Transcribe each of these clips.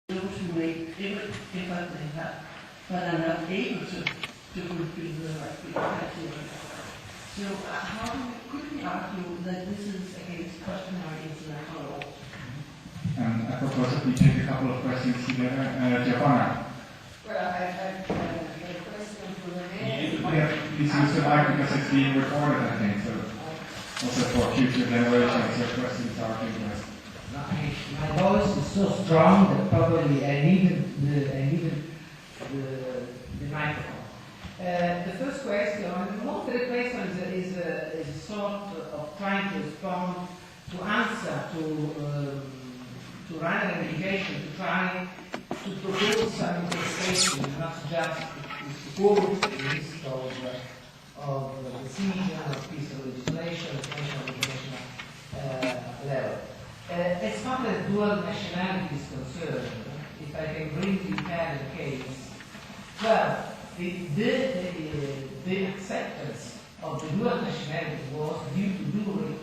those who make effort they have, but are not able to fulfill the right criteria. So how could we argue that this is against customary international law? I propose that we take a couple of questions together. Giovanna. Well, I have a question for the mayor. Please use the mic because it's being recorded, I think, so also for future generations, your questions are interesting. My voice is so strong that probably I needed the microphone. The first question, most of the questions is a sort of trying to respond to answer to run an investigation, to try to propose some investigation, not just to go to the list of decision, of piece of legislation, national level. As far as dual nationality is concerned, if I can bring the Italian case, well, the acceptance of the dual nationality was due to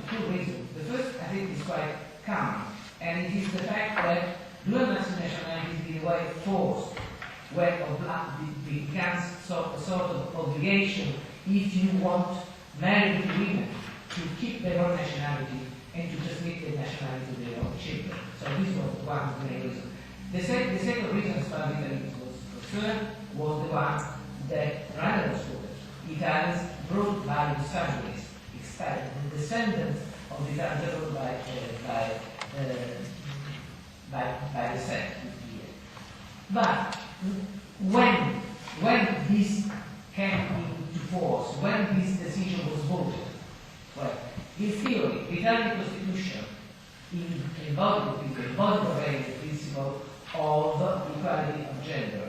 two reasons. The first, I think, is quite common, and it is the fact that dual nationality is in a way forced, where it becomes a sort of obligation if you want married women to keep their own nationality and to transmit the nationality to their own children. So this was one of the main reasons. The second reason, as far as Italy was concerned, was the one that Randall was quoted. Italians brought by the families, the descendants of the Italians brought by the sect. But when this came into force, when this decision was voted, well, in theory, the Italian Constitution embodied the principle of equality of gender.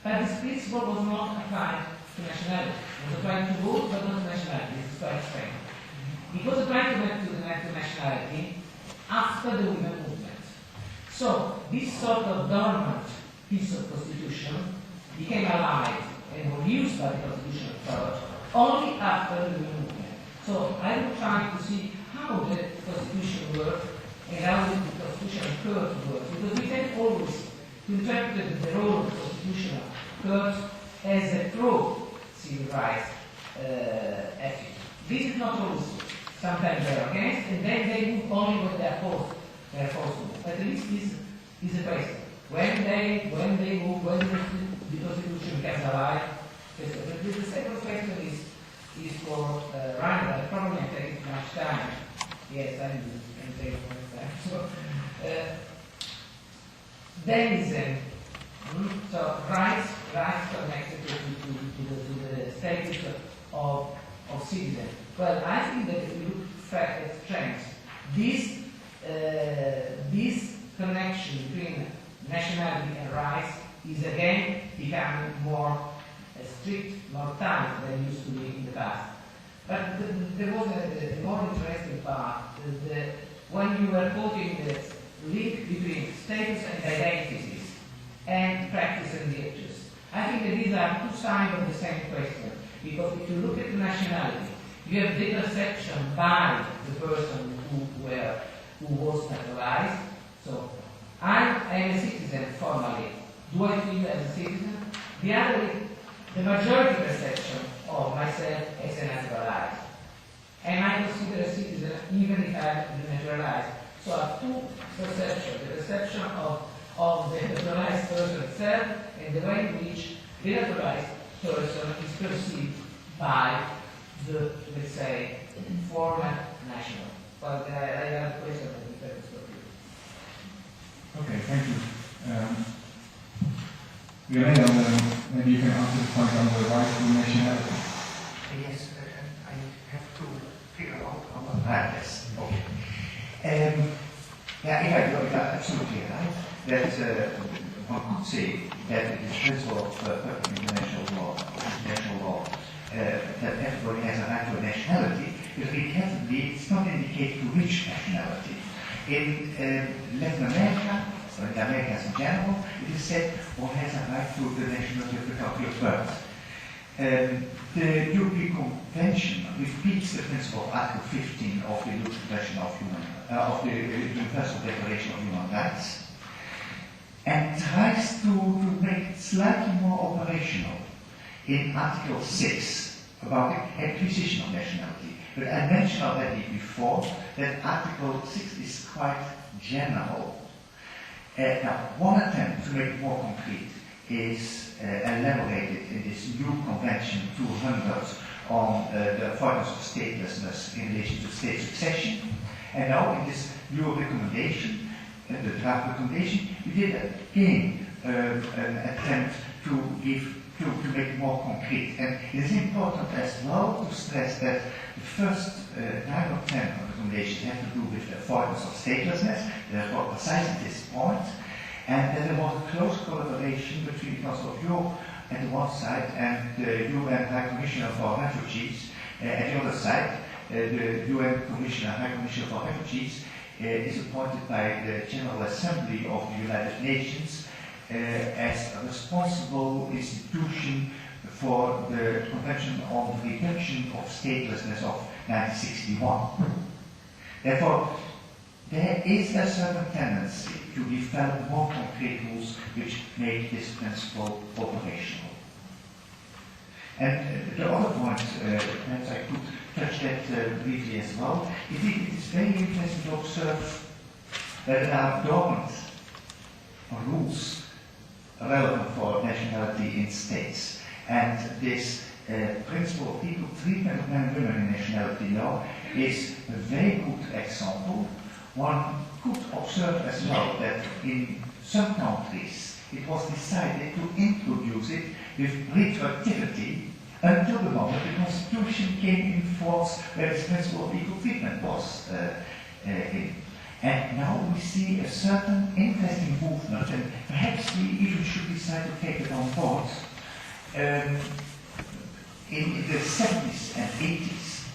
But this principle was not applied to nationality. It was applied to vote, but not to nationality. This is quite strange. It was applied to nationality after the women movement. So this sort of dormant piece of constitution became alive and was used by the constitutional court only after the women movement. So I'm trying to see how the constitution works and how the constitutional court works, because we tend always to interpret the role of the constitutional court as a pro-civil rights attitude. This is not always. Sometimes they're against, and then they move only when they're forced to move. But at least this is a question. When they move, when the constitution becomes alive. The second question is for Randall. I probably am taking too much time. Yes, I can take too much time. So, Denism. So rights connected to the status of citizen. Well, I think that if we look at trends, this connection between nationality and rights is again becoming more strict, more tight than it used to be in the past. But there was a more interesting part, when you were quoting the link between status and identities and practice and virtues. I think that these are two sides of the same question, because if you look at nationality, you have the perception by the person who was naturalized. So I am a citizen formally. Do I feel as a citizen? The other is the majority perception of myself as a naturalized. And I consider a citizen even if I am naturalized. So I have two perceptions, the perception of the naturalized person itself and the way in which the naturalized person is perceived by the, let's say, former national. But I have a question that we can stop you. Okay, thank you. Maybe you can answer the point on the right to nationality. Yes, I have to figure out how to write this. Okay. Yeah, you're absolutely right. That one could say that it is principle of international law, that everybody has a right to a nationality, because it's not indicated to which nationality. In Latin America, or in the Americas in general, it is said one has a right to the nationality of the country of birth. The European Convention repeats the principle of Article 15 of the Universal Declaration of Human Rights. and tries to make it slightly more operational in Article 6 about the acquisition of nationality. But I mentioned already before that Article 6 is quite general. Now, one attempt to make it more concrete is elaborated in this new Convention 200 on the avoidance of statelessness in relation to state succession. And now in this new recommendation, the draft recommendation, we did again an attempt to make it more concrete. And it is important as well to stress that the first 9 or 10 recommendations have to do with the avoidance of statelessness, therefore precisely this point, and that there was a close collaboration between the Council of Europe at the one side and the UN High Commissioner for Refugees at the other side. The UN High Commissioner for Refugees is appointed by the General Assembly of the United Nations as a responsible institution for the Convention on the Reduction of Statelessness of 1961. Therefore, there is a certain tendency to develop more concrete rules which make this principle operational. And the other point, perhaps I could touch that briefly as well, it is very interesting to observe that there are dormant rules relevant for nationality in states. And this principle of equal treatment of men and women in nationality law is a very good example. One could observe as well that in some countries it was decided to introduce it with retroactivity until the moment the Constitution came in force where this principle of equal treatment was in. And now we see a certain interesting movement, and perhaps we even should decide to take it on board. In the 70s and 80s,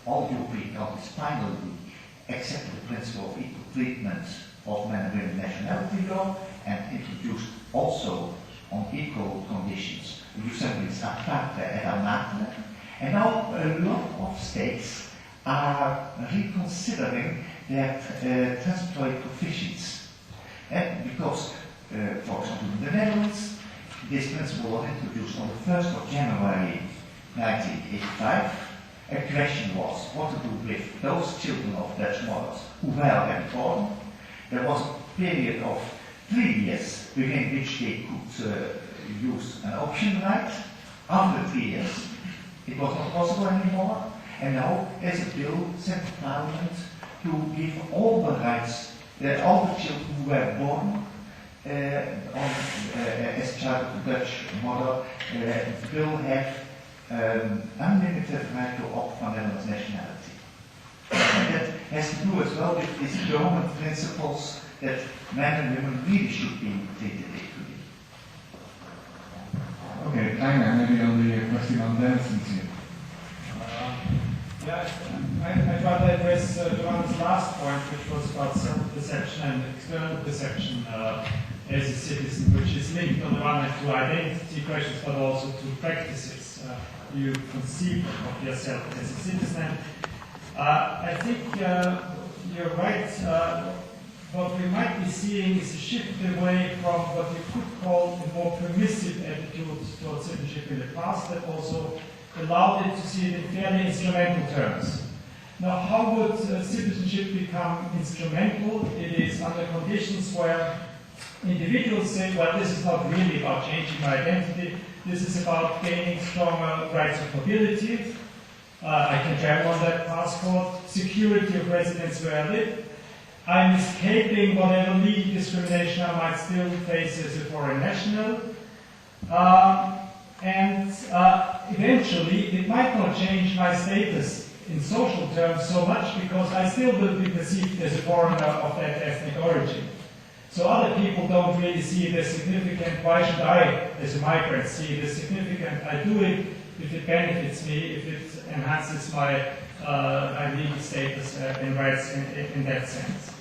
all European countries finally accepted the principle of equal treatment of men and women nationality law and introduced also on equal conditions EUCITAC a parte et a matre. And now a lot of states are reconsidering their transitory provisions. Because, for example, in the Netherlands, this principle was introduced on the 1st of January 1985. A question was what to do with those children of Dutch mothers who were already born. There was a period of 3 years within which they could use an option right. After 3 years, it was not possible anymore. And now there's a bill sent to Parliament to give all the rights, all the children who were born as a child of a Dutch mother will have unlimited right to opt for Netherlands nationality. And that has to do as well with these German principles that men and women really should be treated equally. Okay, Aina, maybe on the question on Dennison's here. I try to address Joan's last point, which was about self-perception and external perception as a citizen, which is linked on the one hand to identity questions, but also to practices. You conceive of yourself as a citizen. I think you're right. What we might be seeing is a shift away from what you could call a more permissive attitude towards citizenship in the past that also allowed it to see it in fairly instrumental terms. Now, how would citizenship become instrumental? It is under conditions where individuals say, well, this is not really about changing my identity, this is about gaining stronger rights of mobility. I can travel on that passport, security of residence where I live. I'm escaping whatever legal discrimination I might still face as a foreign national. Eventually, it might not change my status in social terms so much because I still will be perceived as a foreigner of that ethnic origin. So other people don't really see it as significant. Why should I, as a migrant, see it as significant? I do it if it benefits me, if it enhances my legal status and rights in that sense.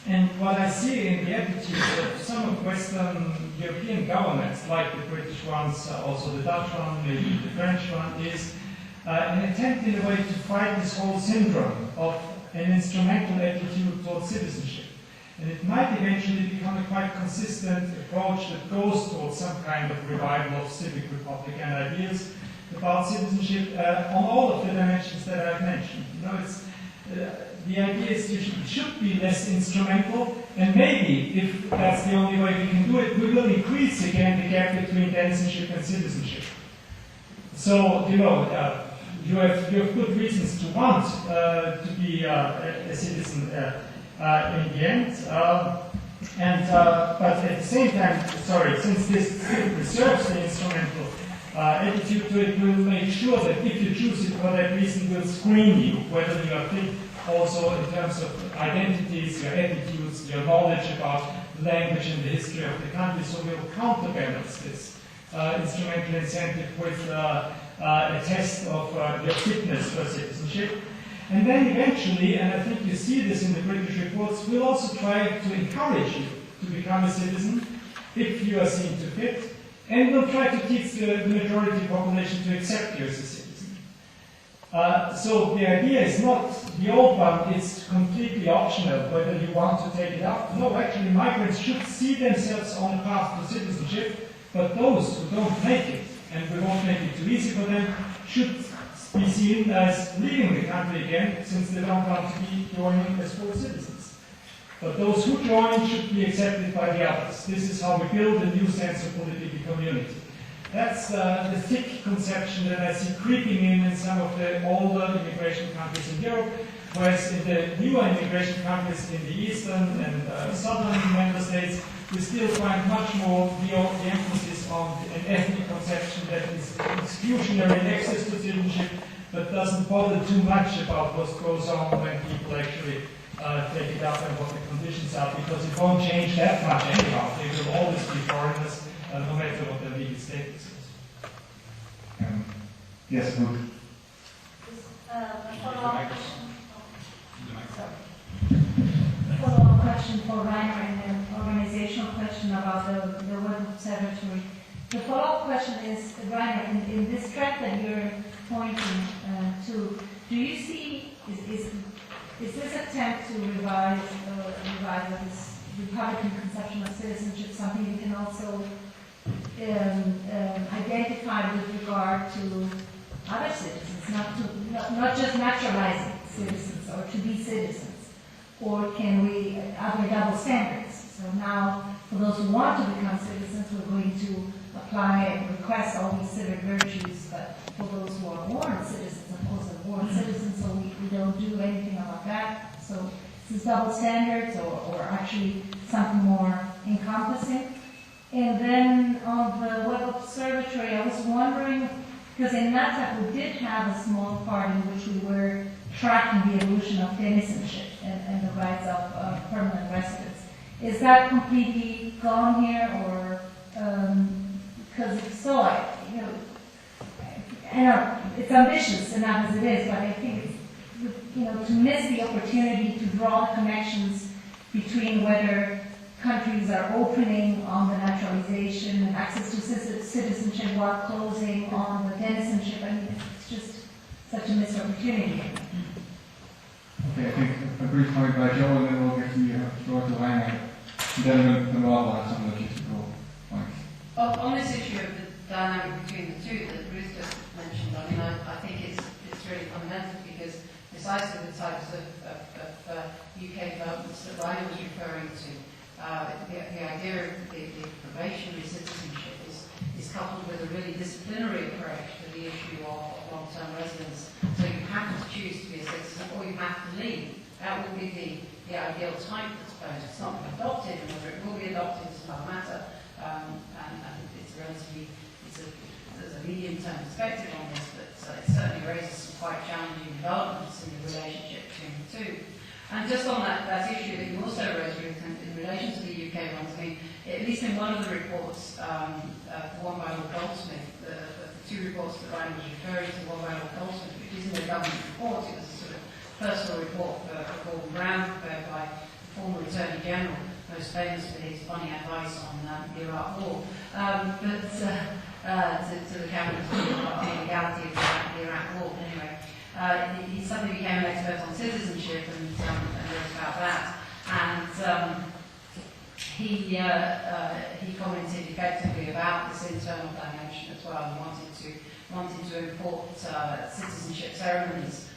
And what I see in the attitude of some of Western European governments, like the British ones, also the Dutch one, maybe the French one, is an attempt in a way to fight this whole syndrome of an instrumental attitude towards citizenship. And it might eventually become a quite consistent approach that goes towards some kind of revival of civic republican ideas about citizenship on all of the dimensions that I've mentioned. You know, it's, the idea is it should be less instrumental, and maybe, if that's the only way we can do it, we will increase again the gap between denizenship and citizenship. So, you know, you have good reasons to want to be a citizen in the end. But at the same time, since this preserves the instrumental attitude to it, will make sure that if you choose it for that reason, will screen you, whether you are fit also in terms of identities, your attitudes, your knowledge about the language and the history of the country. So we'll counterbalance this instrumental incentive with a test of your fitness for citizenship. And then eventually, and I think you see this in the British reports, we'll also try to encourage you to become a citizen if you are seen to fit, and we'll try to teach the majority population to accept you as a citizen. So the idea is not the old one, it's completely optional whether you want to take it up. No, actually migrants should see themselves on a path to citizenship, but those who don't make it, and we won't make it too easy for them, should be seen as leaving the country again, since they don't want to be joining as full citizens. But those who join should be accepted by the others. This is how we build a new sense of political community. That's the thick conception that I see creeping in some of the older immigration countries in Europe, whereas in the newer immigration countries in the eastern and southern member states, we still find much more the emphasis on an ethnic conception that is exclusionary in access to citizenship, but doesn't bother too much about what goes on when people actually take it up and what the conditions are, because it won't change that much anyhow. They will always be foreigners, no matter what their legal status is. Yes, good. Follow-up question for Rainer and an organizational question about the Web Observatory. The follow-up question is, Rainer, in this track that you're pointing to, do you see, is this attempt to revise this Republican conception of citizenship something you can also identify with regard to other citizens, not just naturalizing citizens or to be citizens? Or can we, are there double standards? So now, for those who want to become citizens, we're going to apply and request all these civic virtues, but for those who are born citizens, of course, are born citizens, so we don't do anything about that. So is this double standards or actually something more encompassing? And then on the Web Observatory, I was wondering, because in NATAC we did have a small part in which we were tracking the evolution of denizenship and the rights of permanent residents. Is that completely gone here, or because if so, I know it's ambitious enough as it is, but I think it's, to miss the opportunity to draw connections between whether countries are opening on the naturalization and access to citizenship while closing on the denizenship. I mean, it's just such a missed opportunity. Okay, I think a brief comment by Joe, and then we'll get the floor to Rainer. Then the model has some logistical points. On this issue of the dynamic between the two that Ruth just mentioned, I mean, I think it's really fundamental, because precisely the types of UK developments that Rainer was referring to, the idea of the probationary citizenship is coupled with a really disciplinary approach to the issue of long-term residence. So you have to choose to be a citizen, or you have to leave. That will be the ideal type, I suppose. It's not adopted, and whether it will be adopted is another matter. And it's relatively, there's a medium-term perspective on this, but it certainly raises some quite challenging developments in the relationship between the two. And just on that issue that you also raised, Ruth, in relation to the UK ones, I mean, at least in one of the reports, one by Lord Goldsmith, the two reports that Ryan was referring to, one by Lord Goldsmith, which isn't a government report, it was a sort of personal report for Gordon Brown, prepared by the former Attorney General, most famous for his funny advice on the Iraq War, to the cabinet on the legality of the Iraq War. Anyway, he suddenly became an expert on citizenship and wrote about that. And he commented effectively about this internal dimension as well, and wanted to import citizenship ceremonies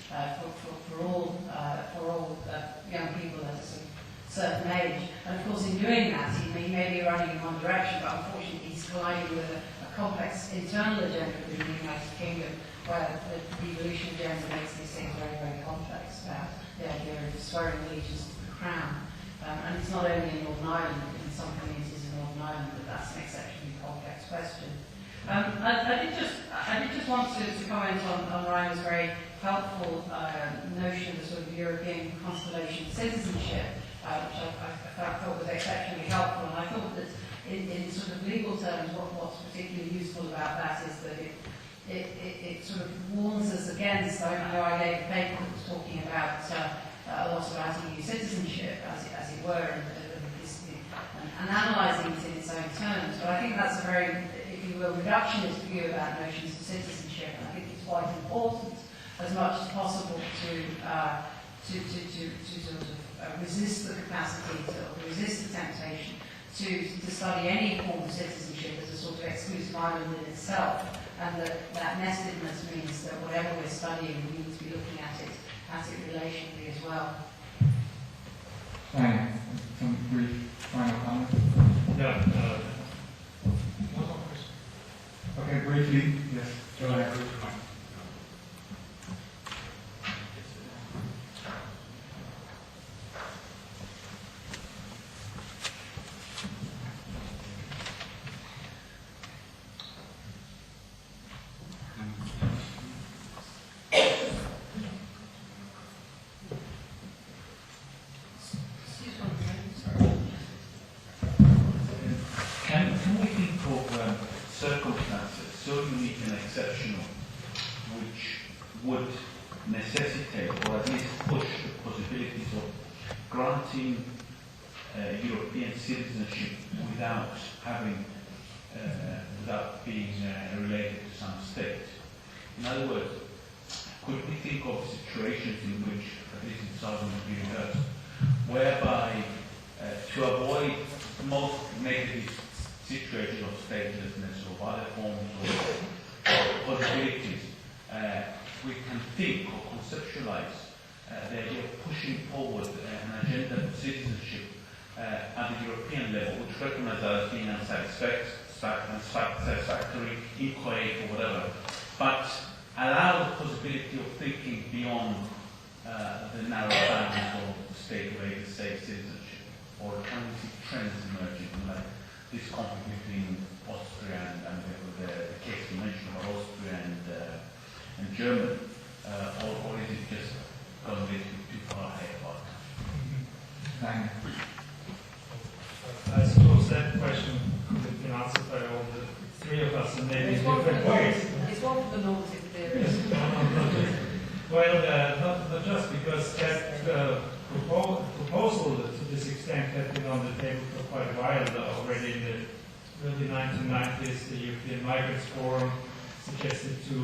for all young people at a certain age. And of course, in doing that, he may be running in one direction, but unfortunately, he's colliding with a complex internal agenda within the United Kingdom, where the devolution agenda makes these things very, very complex about the idea of swearing allegiance to the Crown. And it's not only in Northern Ireland, in some communities in Northern Ireland, that that's an exceptionally complex question. I did just want to comment on Ryan's very helpful notion of sort of European constellation citizenship, which I thought was exceptionally helpful. And I thought that in sort of legal terms, what's particularly useful about that is that it sort of warns us against, I know I gave a paper that was talking about a lot about EU citizenship, as it were, and analysing it in its own terms. But I think that's a very, if you will, reductionist view about notions of citizenship, and I think it's quite important, as much as possible, to sort of resist the capacity, to resist the temptation to study any form of citizenship as a sort of exclusive island in itself, and that nestedness means that whatever we're studying, we need to be looking at it relationally as well. Fine. Some brief final comments? Yeah. Okay, briefly, yes. Go ahead. Can we think of circumstances so unique and exceptional which would necessitate or at least push the possibilities of granting European citizenship without being related to some state? In other words, could we think of situations in which, at least in southern Europe, whereby to avoid most negative situations of statelessness or other forms of possibilities, we can think or conceptualize the idea of pushing forward an agenda of citizenship at the European level, which recognizes as being unsatisfactory, incorrect, or whatever, but allow the possibility of thinking beyond the narrow bounds of state-related citizenship. Or can we see trends emerging, like this conflict between Austria and the case you mentioned about Austria and Germany, or is it just going a little too far ahead about that? I suppose that question could have been answered by all the three of us, and maybe in different ways. It's one of the normative theories. Well, not just because that proposal to this extent had been on the table for quite a while already in the early 1990s. The European Migrants Forum suggested to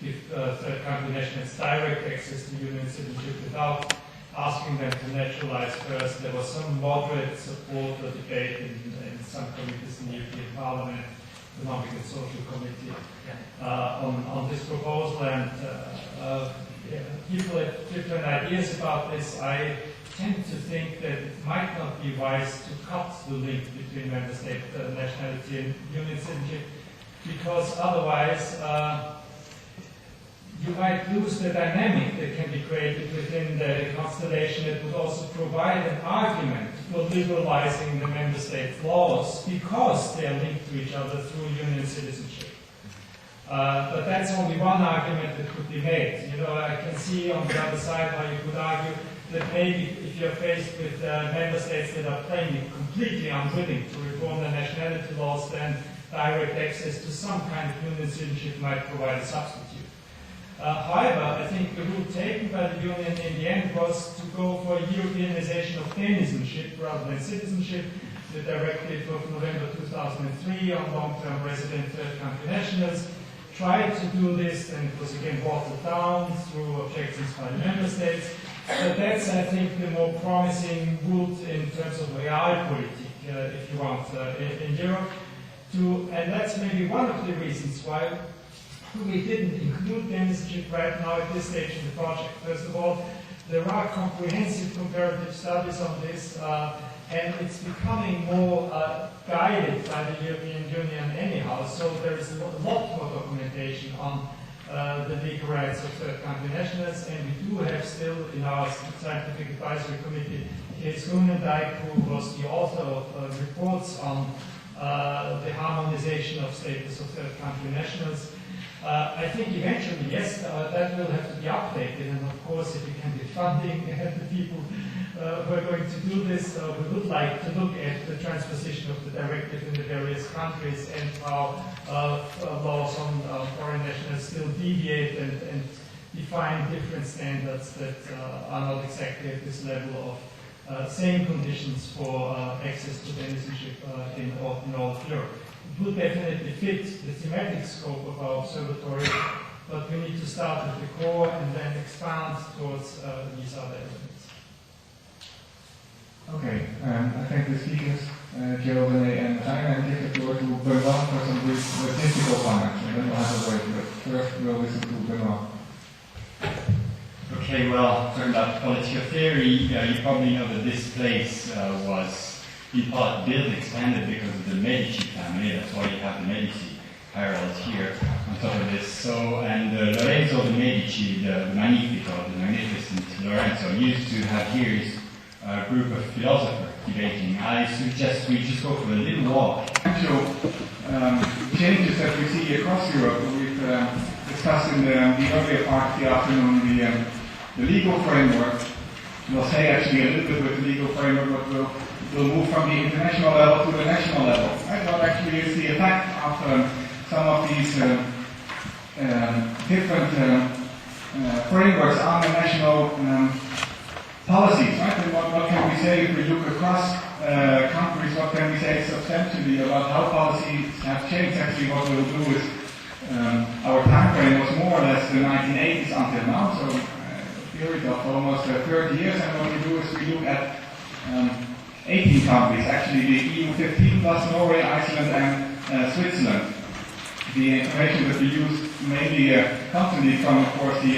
give third country nationals direct access to union citizenship without asking them to naturalize first. There was some moderate support or debate in some committees in the European Parliament, the Economic and Social Committee, on this proposal, and people have different ideas about this. I tend to think that it might not be wise to cut the link between member state nationality and union citizenship, because otherwise you might lose the dynamic that can be created within the constellation that would also provide an argument for liberalizing the member state laws because they are linked to each other through union citizenship. But that's only one argument that could be made. You know, I can see on the other side how you could argue that maybe if you're faced with member states that are plainly completely unwilling to reform their nationality laws, then direct access to some kind of union citizenship might provide a substitute. However, I think the route taken by the Union in the end was to go for Europeanization of denizenship rather than citizenship. The directive of November 2003 on long-term resident third country nationals tried to do this, and it was again watered down through objections by the member states. But that's, I think, the more promising route in terms of realpolitik, if you want, in Europe. And that's maybe one of the reasons why we didn't include dentistry right now at this stage in the project. First of all, there are comprehensive comparative studies on this, and it's becoming more guided by the European Union anyhow, so there is a lot more documentation on the legal rights of third country nationals, and we do have still in our scientific advisory committee Kees Groenendijk, who was the author of reports on the harmonization of status of third country nationals. I think eventually, yes, that will have to be updated, and of course, if we can get funding and the people who are going to do this, we would like to look at the transposition of the directive in the various countries and how laws on foreign nationals still deviate and define different standards that are not exactly at this level of same conditions for access to citizenship in all of Europe. It would definitely fit the thematic scope of our observatory, but we need to start at the core and then expand towards these other elements. Okay, I thank the speakers, Joe, René, and Rainer, and give the floor to Benoit for some brief logistical comments, and then we'll have a break. But first, we'll listen to Benoit. Okay, well, talking about political theory, you probably know that this place was in part built and expanded because of the Medici family. That's why you have the Medici parallels here on top of this. So, and Lorenzo de' Medici, the Magnifico, the magnificent Lorenzo, used to have here his group of philosophers debating. I suggest we just go for a little walk. Actual changes that we see across Europe, we've discussed in the earlier part of the afternoon, the legal framework. We'll say actually a little bit with the legal framework, but we'll move from the international level to the national level. Right? What actually is the effect of some of these different frameworks on the national policies, right? And what can we say if we look across countries? What can we say substantially about how policies have changed? Actually, what we'll do is our time frame was more or less the 1980s until now, so a period of almost 30 years. And what we do is we look at 18 countries, actually the EU 15 plus Norway, Iceland, and Switzerland. The information that we use mainly constantly from, of course, the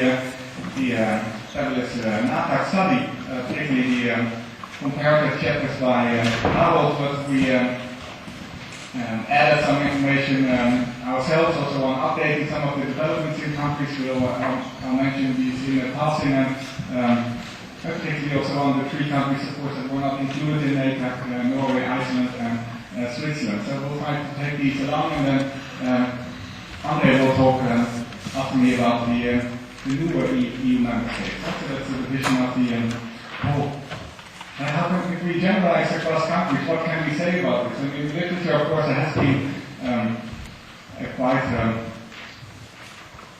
fabulous NATAC study, particularly the comparative chapters by Harold, but we added some information ourselves also on updating some of the developments in countries. I'll mention these in the passing, and particularly also on the three countries, of course, that were not included in NATAC, Norway, Iceland, and Switzerland. So we'll try to take these along, and then Andre will talk after me about the newer EU member states. So that's the division of the whole. And how can, if we generalize across countries, what can we say about this? And in the literature, of course, there has been quite an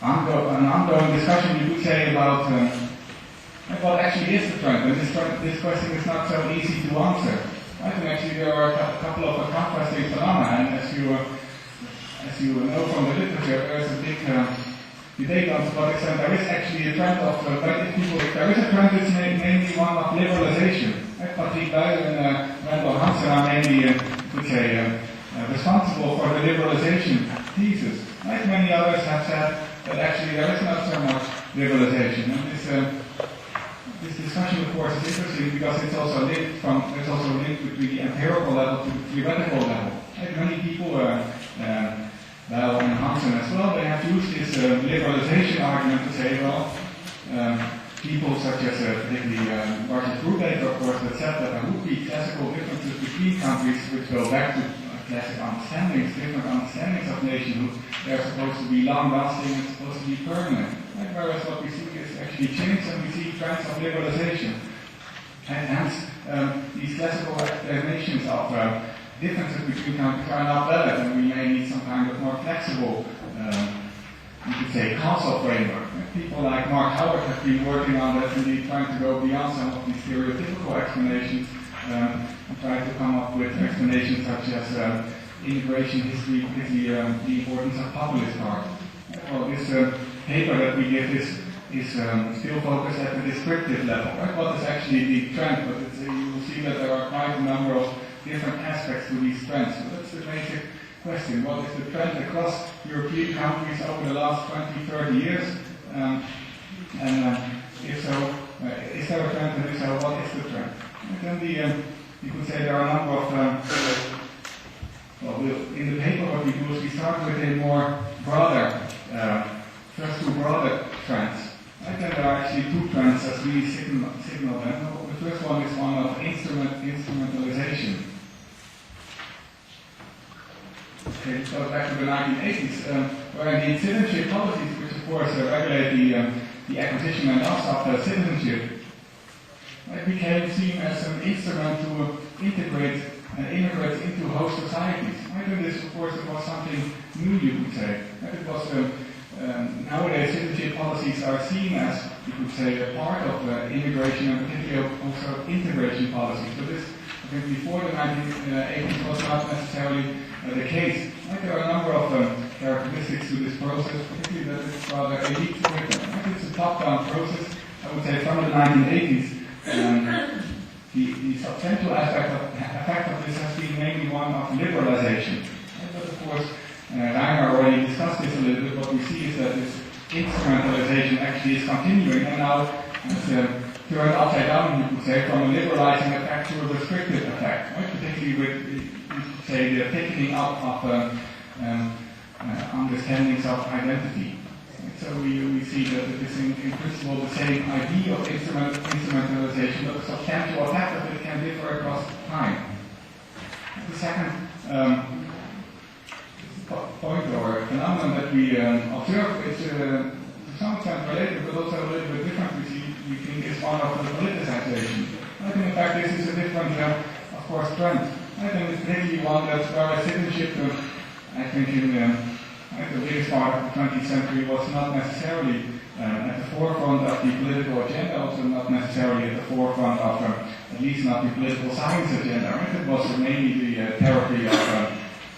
ongoing discussion, you would say, about what actually is the trend. And this question is not so easy to answer. Right? And actually, there are a couple of contrasting phenomena, and as you know from the literature, there is a big debate on to what extent there is actually a trend of, if there is a trend, it's mainly one of liberalization. Patrick Buijl and Randall Hansen are mainly, responsible for the liberalization thesis. Right? Many others have said that actually there is not so much liberalization. And this discussion, of course, is interesting because it's also linked between the empirical level to the theoretical level. Right? Many people, Buijl and Hansen as well, they have used this liberalization argument to say, well, people such as particularly Martin Brubaker, of course, that said that there would be classical differences between countries which go back to classic understandings, different understandings of nationhood. They're supposed to be long-lasting and supposed to be permanent. Right? Whereas what we see is actually change, and we see trends of liberalization. And hence, these classical explanations of differences between countries are not valid, and we may need some kind of more flexible, you could say, causal framework. People like Mark Howard have been working on that, indeed trying to go beyond some of these stereotypical explanations and try to come up with explanations such as immigration history, particularly the importance of populist art. Well, this paper that we give is is still focused at the descriptive level. Right? What is actually the trend? But you will see that there are quite a number of different aspects to these trends. So that's the basic question. What is the trend across European countries over the last 20, 30 years? If so, is there a trend? And if so, what is the trend? And then you could say there are a number of in the paper what we do is we start with a more broader, first two broader trends. Right? And there are actually two trends as we signal them. The first one is one of instrumentalization. Okay, this goes back to the 1980s, where indeed citizenship policies, which of course regulate the acquisition and loss of citizenship, became seen as an instrument to integrate immigrants into host societies. Right? And this, of course, was something new, you could say. It was nowadays citizenship policies are seen as, you could say, a part of immigration and particularly also integration policies. So this, I think, before the 1980s was not necessarily the case. Right? There are a number of characteristics to this process, particularly that it's rather elite driven. Right? It's a top-down process, I would say, from the 1980s. The substantial effect of this has been mainly one of liberalization. But of course, Rainer already discussed this a little bit. What we see is that this instrumentalization actually is continuing, and now it's turned upside down, you could say, from a liberalizing effect to a restrictive effect. Right? Particularly with, you could say, the thickening up of understandings of identity. So we see that it is in principle the same idea of instrumentalization, but the substantial effect of it can differ across time. The second point or phenomenon that we observe is to some extent related, but also a little bit different. We think is one of the politicization. I think in fact this is a different, of course, trend. I think it's particularly one that's where citizenship, I think in the biggest part of the 20th century was not necessarily at the forefront of the political agenda, also not necessarily at the forefront of, at least not the political science agenda. Right? It was mainly the territory of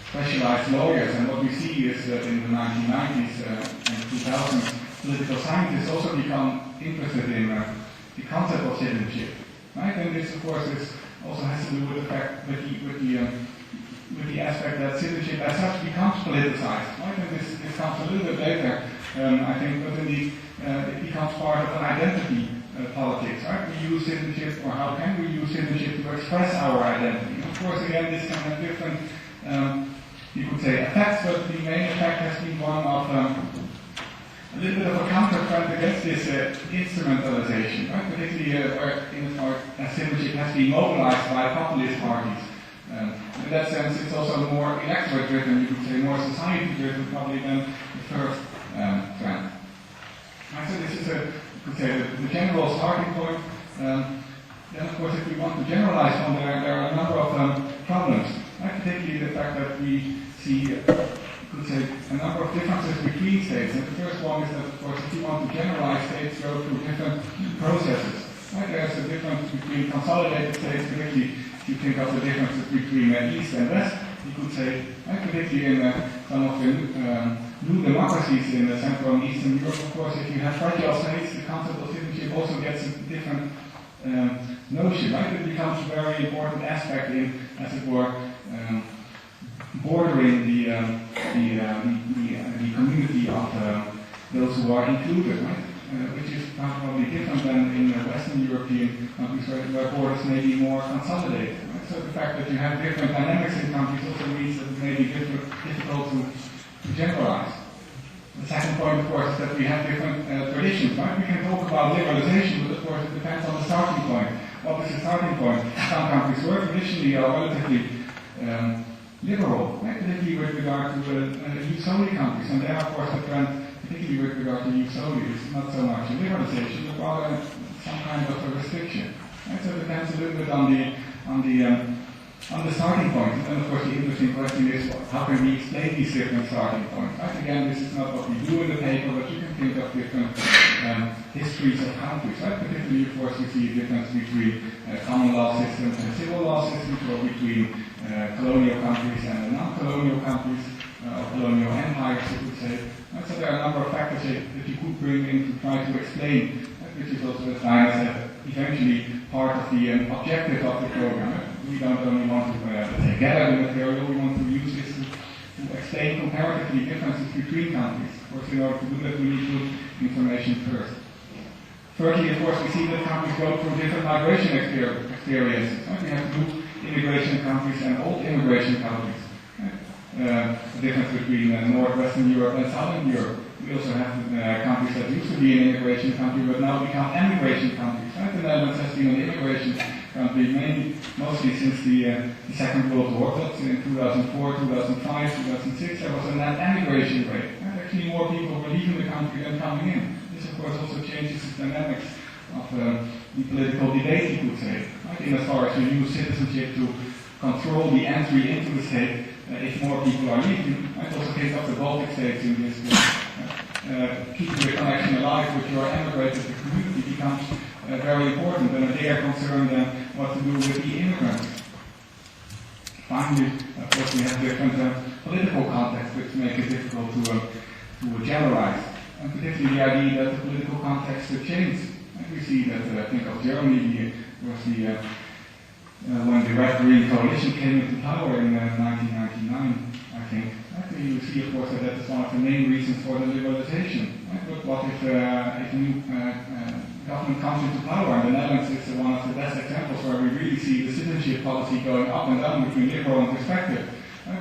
specialized lawyers, and what we see is that in the 1990s and 2000s, political scientists also become interested in the concept of citizenship. Right? And this, of course, also has to do with the fact with the aspect that citizenship as such becomes politicized. Right? And this comes a little bit later, I think, but indeed it becomes part of an identity politics. Right? We use citizenship, or how can we use citizenship to express our identity? Of course, again, this can have different, you could say, effects, but the main effect has been one of a little bit of a counter-trend against this instrumentalization, right? Particularly as citizenship has been mobilized by populist parties. In that sense, it's also more electorate-driven, you could say, more society-driven probably than the first trend. So this is, you could say, the general starting point. Then, of course, if we want to generalize from there are a number of problems. Particularly the fact that we see, you could say, a number of differences between states. And the first one is that, of course, if you want to generalize, states go through different processes. Right? There's a difference between consolidated states, particularly if you think of the differences between East and West, you could say, particularly in some of the new democracies in Central and Eastern Europe, of course, if you have fragile states, the concept of citizenship also gets a different notion. Right? It becomes a very important aspect in, as it were, bordering the community of those who are included, right? Which is probably different than in Western European countries where borders may be more consolidated. Right? So the fact that you have different dynamics in countries also means that it may be difficult to generalize. The second point, of course, is that we have different traditions. Right? We can talk about liberalization, but of course it depends on the starting point. What is the starting point? Some countries were traditionally relatively liberal, right? Particularly with regard to EUCITAC countries, and there, of course, the trend, particularly with regard to EUCITAC, is not so much a liberalization, but rather some kind of a restriction. Right? So it depends a little bit on the starting point. And then, of course, the interesting question is, how can we explain these different starting points? Right? Again, this is not what we do in the paper, but you can think of different histories of countries. Right? Particularly, of course, you see a difference between common law systems and civil law systems, or between colonial countries and non-colonial countries. of colonial empires, you could say. So there are a number of factors that you could bring in to try to explain, which is also, as Diana said, eventually part of the objective of the program. We don't only want to gather the material, we want to use this to explain comparatively differences between countries. Of course, in order to do that, we need good information first. Thirdly, of course, we see that countries go through different migration experiences. We have new immigration countries and old immigration countries. The difference between Northwestern Europe and Southern Europe. We also have countries that used to be an immigration country but now become emigration countries. The Netherlands has been an immigration country mostly since the Second World War. That's in 2004, 2005, 2006 there was a net emigration rate. Actually more people were leaving the country than coming in. This of course also changes the dynamics of the political debate, you could say. In as far as you use citizenship to control the entry into the state, if more people are leaving, it's also the case of the Baltic states in this keeping the connection alive with your emigrated community becomes very important, and they are concerned what to do with the immigrants. Finally, of course, we have different political contexts which make it difficult to generalize, and particularly the idea that the political context changes. And we see that, think of Germany, when the Red-Green coalition came into power in 1999, I think. You see, of course, that is one of the main reasons for the liberalization. But what if a new government comes into power? And the Netherlands is one of the best examples where we really see the citizenship policy going up and down between liberal and conservative.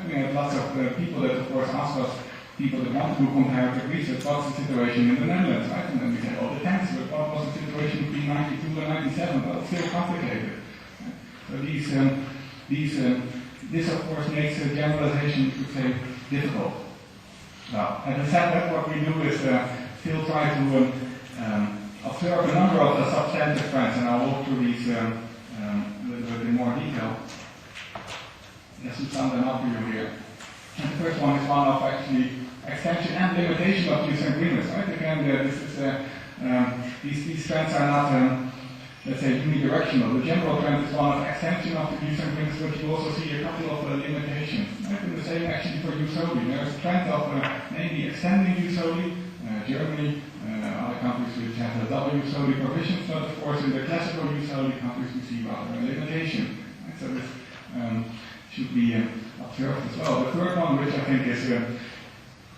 We have lots of people that, of course, ask us, people that want to do comparative research, what's the situation in the Netherlands? And then we say, oh, depends, but what was the situation between 92 and 97? Well, it's still complicated. So this of course makes a generalization, you could say, difficult. Now, having said that, what we do is still try to observe a number of the substantive trends, and I'll walk through these a little bit in more detail. Just to sum them up for you here. And the first one is one of actually extension and limitation of use agreements. Again, this is these trends are not let's say, unidirectional. The general trend is one of extension of the use agreements, but you also see a couple of limitations. And the same actually for use only. There is a trend of maybe extending use only. Germany, other countries which have a double use only provisions, but of course in the classical use only countries we see rather a limitation. So this should be observed as well. The third one, which I think is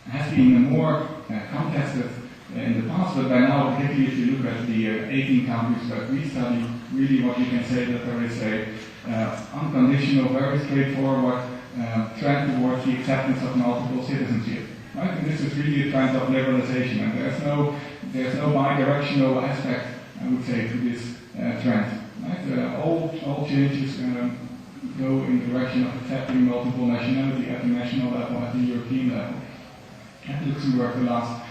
has been more contested in the past, but by now, particularly if you look at the 18 countries that we study, really what you can say that there is a unconditional, very straightforward trend towards the acceptance of multiple citizenship. Right? And this is really a trend of liberalization, and there's no bi-directional aspect, I would say, to this trend. Right? All changes go in the direction of accepting multiple nationality at the national level, at the European level. And Luxembourg, the last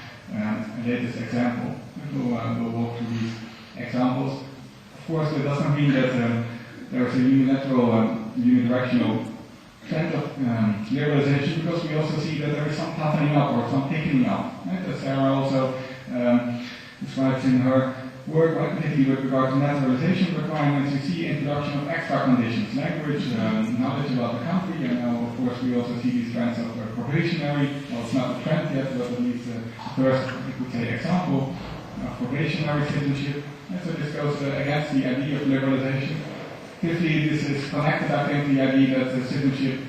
latest example. We'll walk through these examples. Of course, that doesn't mean that there is a unilateral, unidirectional trend of liberalization, because we also see that there is some toughening up or some picking up. Right? As Sarah also describes in her work, right, particularly with regard to naturalization requirements, you see introduction of extra conditions, language, knowledge about the country, and now, of course, we also see these trends of probationary, well, it's not a trend yet, but at least the first, you could say, example of probationary citizenship. And so this goes against the idea of liberalization. Fifthly, this is connected, I think, the idea that citizenship,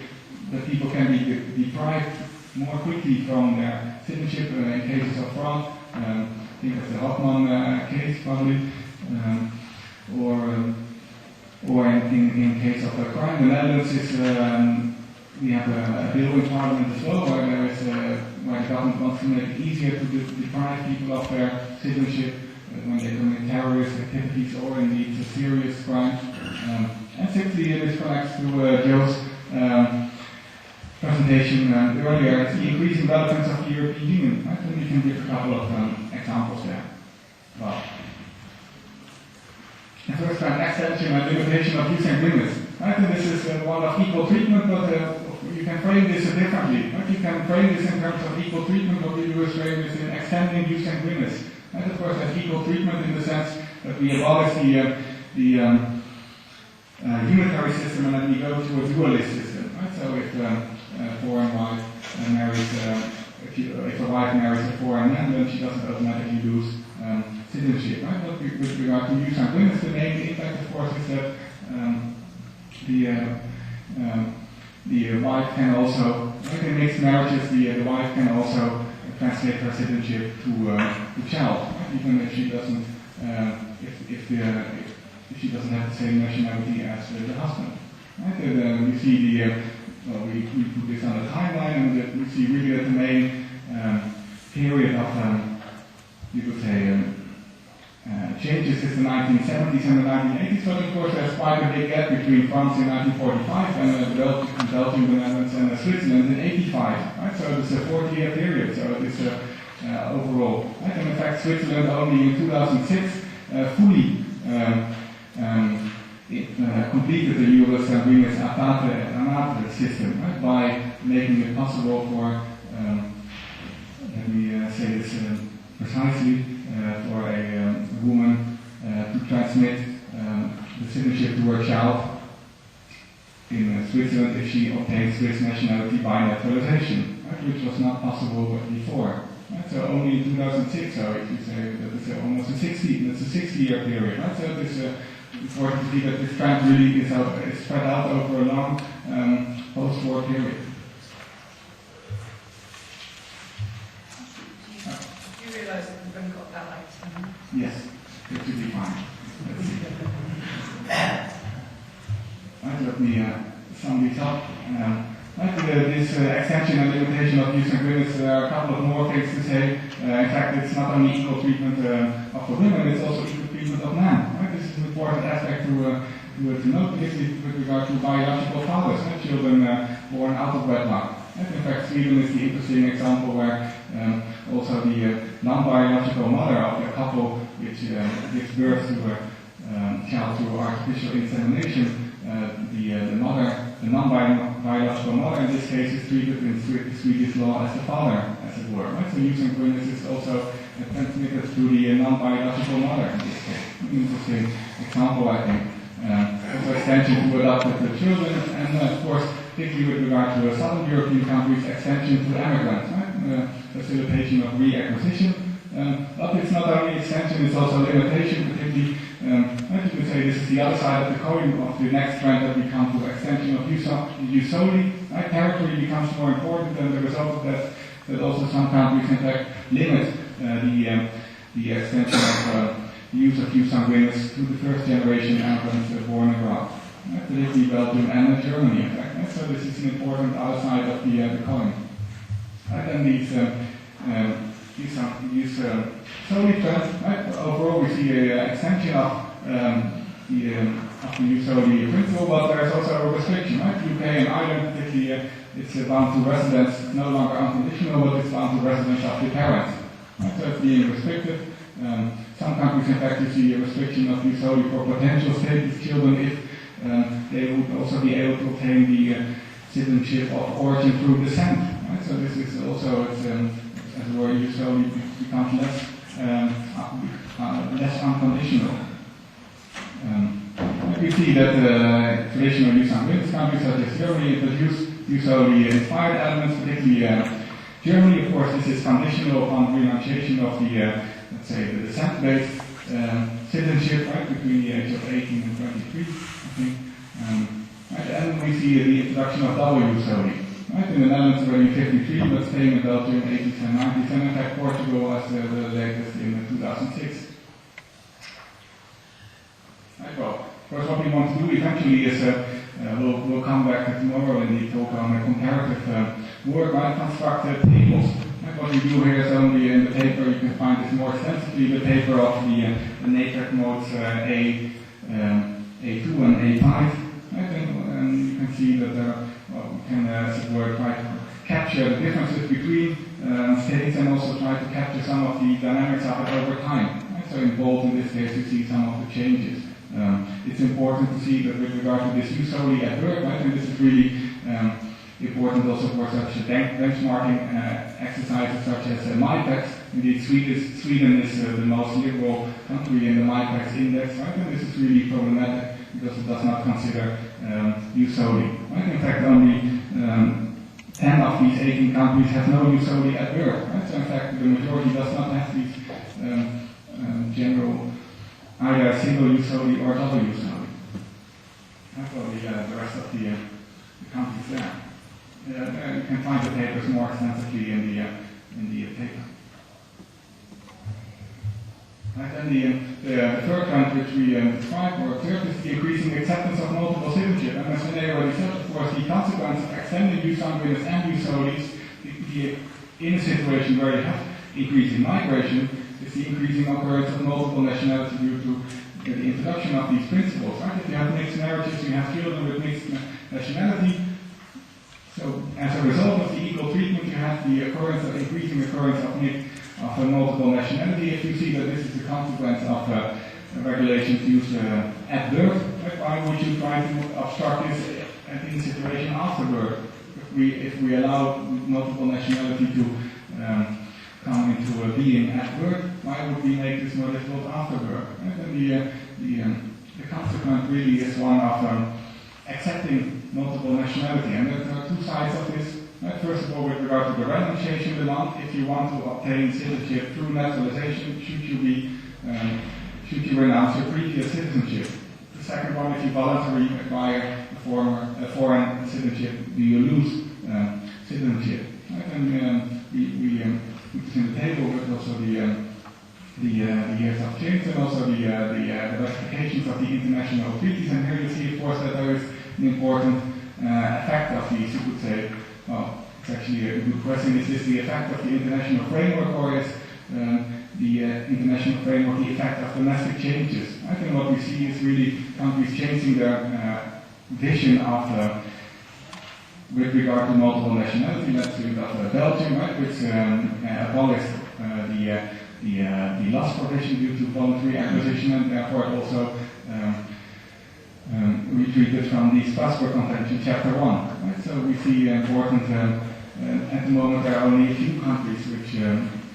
that people can be deprived more quickly from their citizenship in cases of fraud. I think of the Hoffman case, probably, or in case of a crime. The Netherlands is, we have a bill in Parliament as well, where there is where the government wants to make it easier to deprive people of their citizenship when they commit terrorist activities or indeed serious crimes. And sixthly, this connects to Joe's presentation earlier. It's the increasing relevance of the European Union. Right? And we can give a couple of examples there. Well, the first time, extension and limitation of use agreements. Right? And this is one of equal treatment, but you can frame this differently. Right? You can frame this in terms of equal treatment, or you do frame this in extending use agreements. And of course, there's equal treatment in the sense that we abolish the unitary system and then we go to a dualist system. Right? So if a foreign wife marries if a wife marries a foreign man, then she doesn't automatically lose citizenship. Right? But with regard to youth and women, the main impact, of course, is that the wife can also, like in mixed marriages, the wife can also translate her citizenship to the child, right? Even if she doesn't, if she doesn't have the same nationality as the husband. Right? And, you see we put this on a timeline, and we see really that the main period of, you could say, changes is the 1970s and the 1980s, but of course there's quite a big gap between France in 1945 and Belgium, the Netherlands, and Switzerland in 85. Right? So it's a 40-year period. So it is overall. Right? And in fact, Switzerland only in 2006 fully completed the EUCITAC Anate system, right? By making it possible for, let me say this precisely, for a woman to transmit the citizenship to her child in Switzerland if she obtains Swiss nationality by naturalization, right? Which was not possible before. Right? So only in 2006, so if you say that it's almost a 60-year period. Right? So it is important to see that this trend really is spread out over a long post-war period. You realise that we've only got that like 10 minutes? Yes, it should be fine. Right, let me sum this up. This extension and limitation of use and agreements, there are a couple of more things to say. In fact, it's not only equal treatment of the women, it's also equal treatment of men. Right? This is an important aspect to note, particularly with regard to biological fathers, children born out of wedlock. Right? In fact, Sweden is the interesting example where also the non-biological mother of a couple which gives birth to a child through artificial insemination, the non-biological mother in this case is treated in Swedish law as the father, as it were. Right? So using Greenis is also transmitted through the non-biological mother in this case. An interesting example, I think. Also extension to adopted children, and of course, particularly with regard to Southern European countries, extension to immigrants, right? Facilitation of reacquisition. But it's not only extension, it's also limitation, particularly, you could say this is the other side of the coin of the next trend that we come to, extension of jus soli. Right? Territory becomes more important, and the result of that also some countries in fact limit the extension of the use of jus sanguinis to the first generation immigrants born abroad. Right? Particularly Belgium and Germany, in fact. Right? So this is an important other side of the coin. Right? And these solely trends, right? Overall we see an extension of the jus soli principle, but there's also a restriction, right? UK and Ireland, particularly, it's bound to residence, it's no longer unconditional, but it's bound to residence of the parents. Right? So it's being restricted. Some countries, in fact, you see a restriction of jus soli for potential stateless children if they would also be able to obtain the citizenship of origin through descent. Right? So this is also, as it were, jus soli becomes less unconditional. We see that traditional jus sanguinis countries such as Germany introduced jus soli inspired elements, particularly Germany. Of course, this is conditional upon renunciation of the let's say the descent-based citizenship, right, between the age of 18 and 23, I think. Right, and we see the introduction of double jus soli. Right, in the Netherlands already in 53, but Spain and Belgium 80s and 90s, and in fact Portugal was the latest in 2006. Right, well, of course what we want to do eventually is, we'll come back tomorrow in the talk on comparative work, right, constructed tables. What we do here is only in the paper, you can find this more extensively, the paper of the NATEC modes A2 and A5. Right? And you can see that we can, as it were, try to capture the differences between states and also try to capture some of the dynamics of it over time. Right? So in bold, in this case, you see some of the changes. It's important to see that with regard to this jus soli at work, right? And this is really important also for such benchmarking exercises such as MyPax. Indeed, Sweden is the most liberal country in the MyPax index, right? And this is really problematic because it does not consider jus soli. Right? In fact, only 10 of these 18 countries have no USOLI at birth. Right? So in fact, the majority does not have these general either single USOLI or double USOLI. Probably the rest of the countries there. You can find the papers more extensively in the paper. Right, and the third trend which we described or observed is the increasing acceptance of multiple citizenship. And as René already said, of course, the consequence of extending jus sanguinis and USOLIs, in a situation where you have increasing migration, is the increasing occurrence of multiple nationality due to the introduction of these principles. Right? If you have mixed marriages, you have children with mixed nationality. So as a result of the equal treatment, you have the increasing occurrence of multiple nationality. If you see that this is the consequence of regulations used at birth, why would you try to obstruct this in a situation after birth? If we allow multiple nationality to come into being at birth, why would we make this more difficult after birth? And the consequence really is one of accepting multiple nationality. And there are two sides of this. First of all, with regard to the renunciation demand, if you want to obtain citizenship through naturalization, should you renounce your previous citizenship? The second one, if you voluntarily acquire a foreign citizenship, do you lose citizenship? Right? And we put this in the table, but also the years of change and also the ratifications of the international treaties. And here you see, of course, that there is an important effect of these, you could say. Well, it's actually a good question. Is this the effect of the international framework, or is the international framework the effect of domestic changes? I think what we see is really countries changing their vision of with regard to multiple nationality. Let's think of Belgium, right, which abolished the loss provision due to voluntary acquisition, and therefore it also retreated from the Strasbourg Convention, Chapter 1. Right? So we see important, at the moment there are only a few countries which,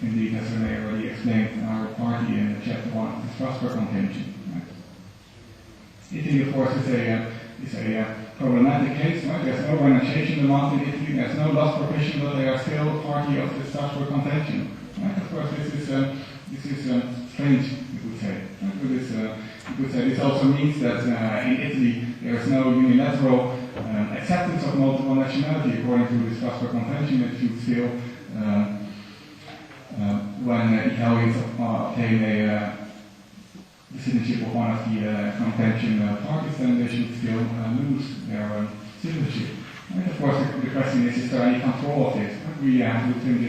indeed, as René already explained, are party in Chapter 1 of the Strasbourg Convention. Right? Italy, of course, is a problematic case. Right? There's no renunciation demand in Italy, there's no loss provision, but they are still party of the Strasbourg Convention. Right? Of course, this is strange, you could say. Right? But this also means that in Italy there is no unilateral acceptance of multiple nationality according to the Strasbourg Convention. It should still, when Italians obtain the citizenship of one of the convention parties, then they should still lose their citizenship. And of course, the question is there any control of this? We have looked into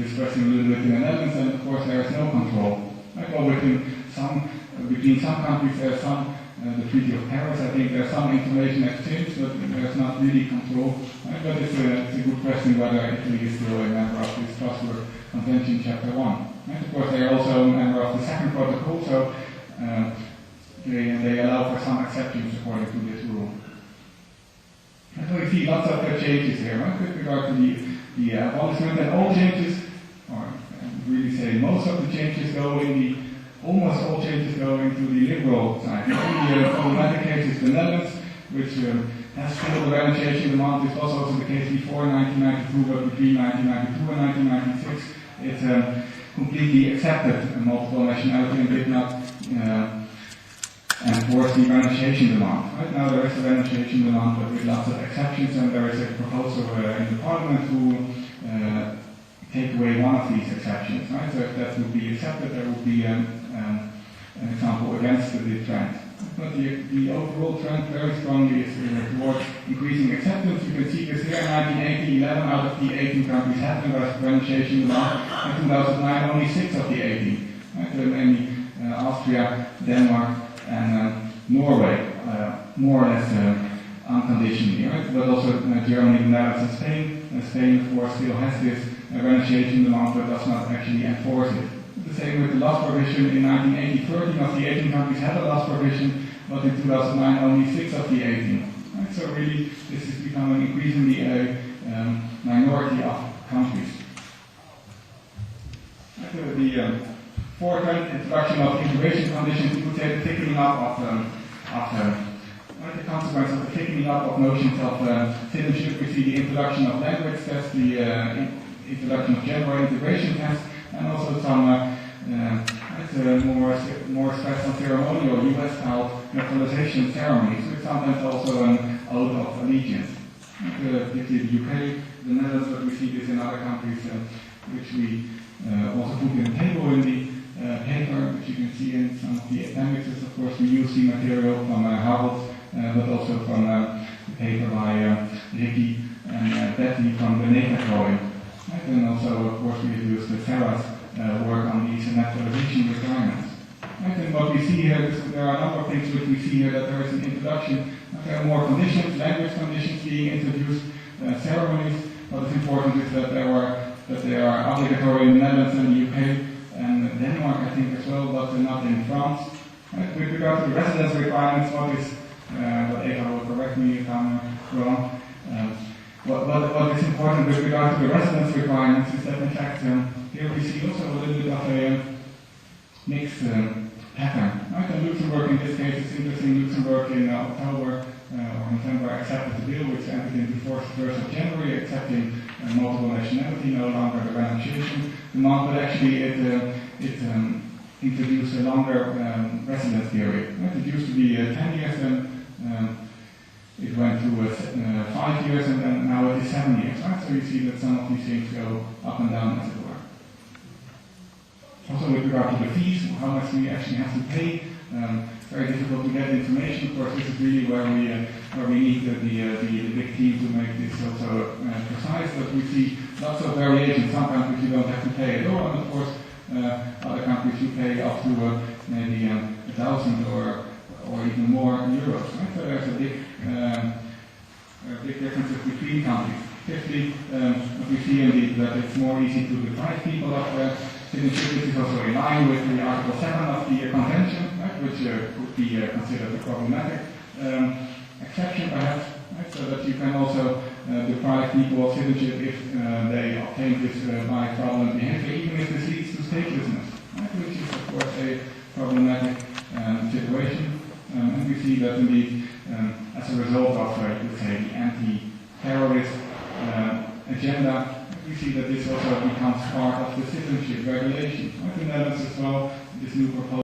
this question a little bit in the Netherlands, and of course there is no control. Like, well, between some countries there's the Treaty of Paris, I think there's some information exchange, but there's not really control. Right? But it's a good question whether Italy is still a member of the Strasbourg Convention, Chapter 1. Right? Of course, they are also a member of the second protocol, so they allow for some exceptions according to this rule. And so we see lots of changes here, right? With regard to the abolishment, and all changes, or really say most of the changes almost all changes go into the liberal side. The problematic case is the Netherlands, which has still the renunciation demand. This was also the case before 1992, but between 1992 and 1996, it completely accepted multiple nationality and did not enforce the renunciation demand. Right now there is a renunciation demand, but with lots of exceptions, and there is a proposal in the parliament to take away one of these exceptions. Right? So if that would be accepted, there would be an example against the trend. But the overall trend very strongly is towards increasing acceptance. You can see this here in 1980, 11 out of the 18 countries had a renunciation demand. In 2009, only 6 of the 18. Right? Mainly Austria, Denmark, and Norway, more or less unconditionally. Right? But also Germany, the Netherlands, and Spain. Spain, of course, still has this renunciation demand, but does not actually enforce it. The same with the loss provision. In 1980, 13 of the 18 countries had a loss provision, but in 2009 only 6 of the 18. Right? So really, this is becoming increasingly a minority of countries. Right? The fourth trend, introduction of integration conditions, you could say the thickening up of the consequence of the thickening up of notions of citizenship. We see the introduction of language tests, the introduction of gender integration tests, and also some more stress on ceremonial US-style naturalization ceremonies, which sometimes also an oath of allegiance. Particularly the UK, the Netherlands, but we see this in other countries, which we also put in the table in the paper, which you can see in some of the appendixes. Of course, we use the material from Harold, but also from the paper by Ricky and Betty from the NAPA drawing. Right? And also, of course, we have used Sarah's work on these naturalization requirements. Right? And what we see here, there are a number of things which we see here, that there is an introduction. There are more conditions, language conditions being introduced, ceremonies. What is important is that they are obligatory in the Netherlands and the UK and Denmark, I think, as well, but not in France. Right? With regard to the residence requirements, what Eva will correct me if I'm wrong. What is important with regard to the residence requirements is that, in fact, here we see also a little bit of a mixed pattern. Right? And Luxembourg, in this case, it's interesting. Luxembourg in October or November accepted the bill, which entered into force 1st of January, accepting multiple nationality, no longer the renunciation demand, but actually it introduced a longer residence period. Right? It used to be 10 years, and it went to 5 years, and then now it is 7 years. Right? So you see that some of these things go up and down, as it were. Also, with regard to the fees, how much we actually have to pay, it's very difficult to get information. Of course, this is really where we need the big team to make this also precise. But we see lots of variation. Some countries you don't have to pay at all, and of course, other countries you pay up to maybe 1,000 or even more euros. Right? So there's a big differences between countries. Fifthly, we see indeed that it's more easy to deprive people of citizenship. This is also in line with the Article 7 of the Convention, right, which could be considered a problematic exception, perhaps, right, so that you can also deprive people of citizenship if they obtain this by fraudulent behavior, even if this leads to statelessness, right, which is, of course, a problematic situation. And we see that indeed, as a result of, you could say, the anti-terrorist agenda, we see that this also becomes part of the citizenship regulation. Right? In the Netherlands as well, this new proposal